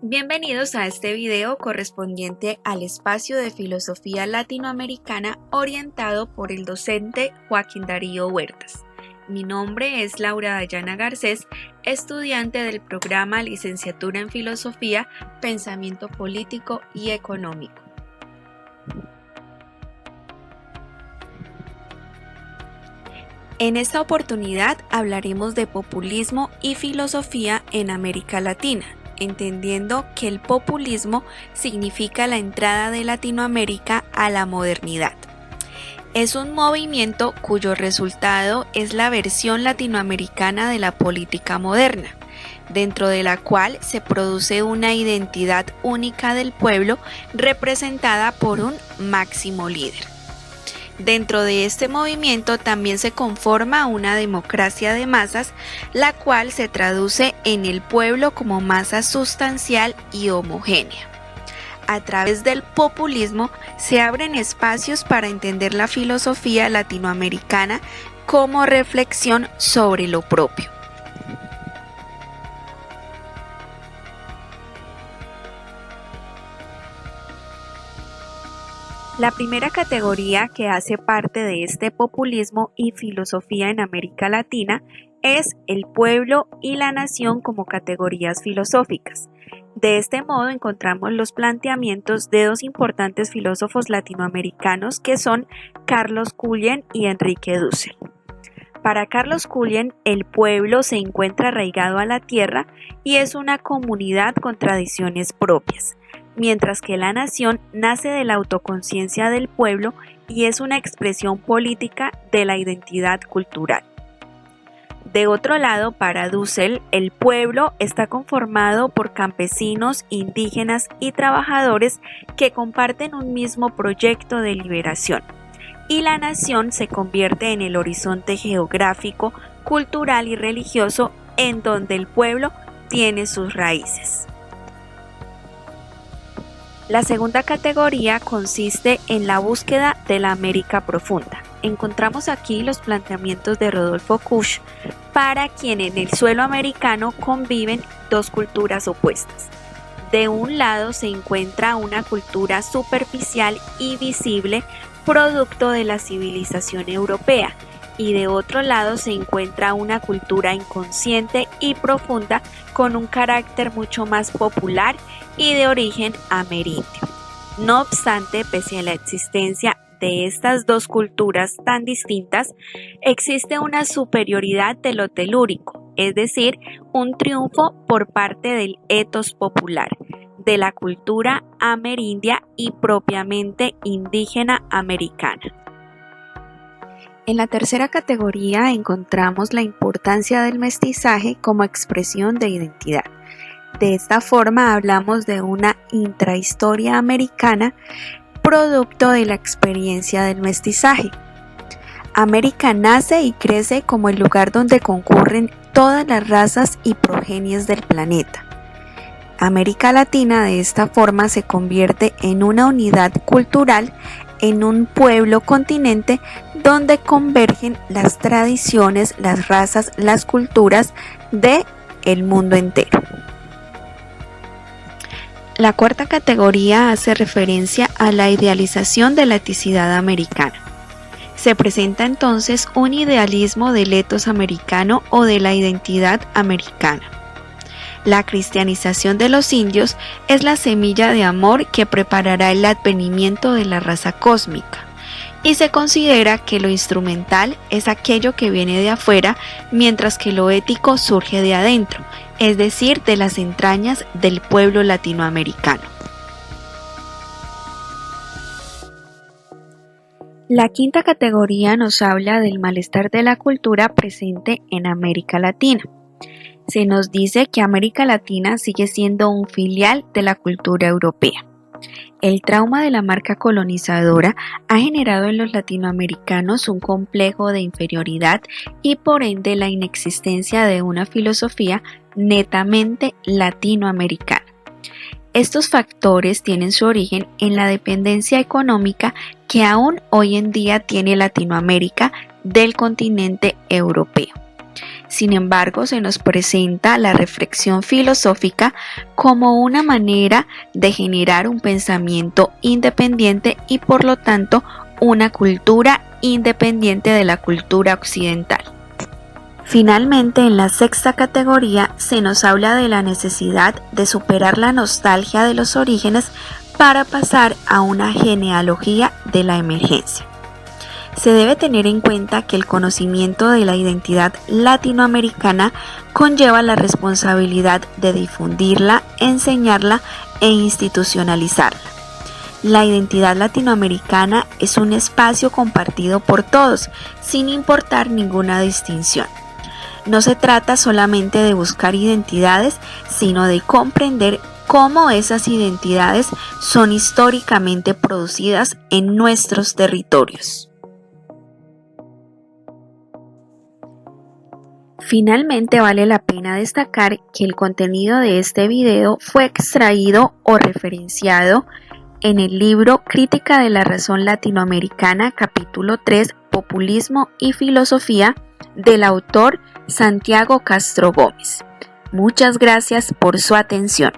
Bienvenidos a este video correspondiente al espacio de filosofía latinoamericana orientado por el docente Joaquín Darío Huertas. Mi nombre es Laura Dayana Garcés, estudiante del programa Licenciatura en Filosofía, Pensamiento Político y Económico. En esta oportunidad hablaremos de populismo y filosofía en América Latina, entendiendo que el populismo significa la entrada de Latinoamérica a la modernidad. Es un movimiento cuyo resultado es la versión latinoamericana de la política moderna, dentro de la cual se produce una identidad única del pueblo representada por un máximo líder. Dentro de este movimiento también se conforma una democracia de masas, la cual se traduce en el pueblo como masa sustancial y homogénea. A través del populismo se abren espacios para entender la filosofía latinoamericana como reflexión sobre lo propio. La primera categoría que hace parte de este populismo y filosofía en América Latina es el pueblo y la nación como categorías filosóficas. De este modo encontramos los planteamientos de dos importantes filósofos latinoamericanos que son Carlos Cullén y Enrique Dussel. Para Carlos Cullén, el pueblo se encuentra arraigado a la tierra y es una comunidad con tradiciones propias, mientras que la nación nace de la autoconciencia del pueblo y es una expresión política de la identidad cultural. De otro lado, para Dussel, el pueblo está conformado por campesinos, indígenas y trabajadores que comparten un mismo proyecto de liberación, y la nación se convierte en el horizonte geográfico, cultural y religioso en donde el pueblo tiene sus raíces. La segunda categoría consiste en la búsqueda de la América profunda. Encontramos aquí los planteamientos de Rodolfo Kusch, para quien en el suelo americano conviven dos culturas opuestas. De un lado se encuentra una cultura superficial y visible, producto de la civilización europea, y de otro lado se encuentra una cultura inconsciente y profunda con un carácter mucho más popular y de origen ameríndio. No obstante, pese a la existencia de estas dos culturas tan distintas, existe una superioridad de lo telúrico, es decir, un triunfo por parte del etos popular, de la cultura amerindia y propiamente indígena americana. En la tercera categoría encontramos la importancia del mestizaje como expresión de identidad. De esta forma hablamos de una intrahistoria americana producto de la experiencia del mestizaje. América nace y crece como el lugar donde concurren todas las razas y progenies del planeta. América Latina de esta forma se convierte en una unidad cultural, en un pueblo continente donde convergen las tradiciones, las razas, las culturas del mundo entero. La cuarta categoría hace referencia a la idealización de la eticidad americana. Se presenta entonces un idealismo del etos americano o de la identidad americana. La cristianización de los indios es la semilla de amor que preparará el advenimiento de la raza cósmica, y se considera que lo instrumental es aquello que viene de afuera, mientras que lo ético surge de adentro, es decir, de las entrañas del pueblo latinoamericano. La quinta categoría nos habla del malestar de la cultura presente en América Latina. Se nos dice que América Latina sigue siendo un filial de la cultura europea. El trauma de la marca colonizadora ha generado en los latinoamericanos un complejo de inferioridad y por ende la inexistencia de una filosofía netamente latinoamericana. Estos factores tienen su origen en la dependencia económica que aún hoy en día tiene Latinoamérica del continente europeo. Sin embargo, se nos presenta la reflexión filosófica como una manera de generar un pensamiento independiente y por lo tanto una cultura independiente de la cultura occidental. Finalmente, en la sexta categoría se nos habla de la necesidad de superar la nostalgia de los orígenes para pasar a una genealogía de la emergencia. Se debe tener en cuenta que el conocimiento de la identidad latinoamericana conlleva la responsabilidad de difundirla, enseñarla e institucionalizarla. La identidad latinoamericana es un espacio compartido por todos, sin importar ninguna distinción. No se trata solamente de buscar identidades, sino de comprender cómo esas identidades son históricamente producidas en nuestros territorios. Finalmente, vale la pena destacar que el contenido de este video fue extraído o referenciado en el libro Crítica de la Razón Latinoamericana, capítulo 3, Populismo y Filosofía, del autor Santiago Castro Gómez. Muchas gracias por su atención.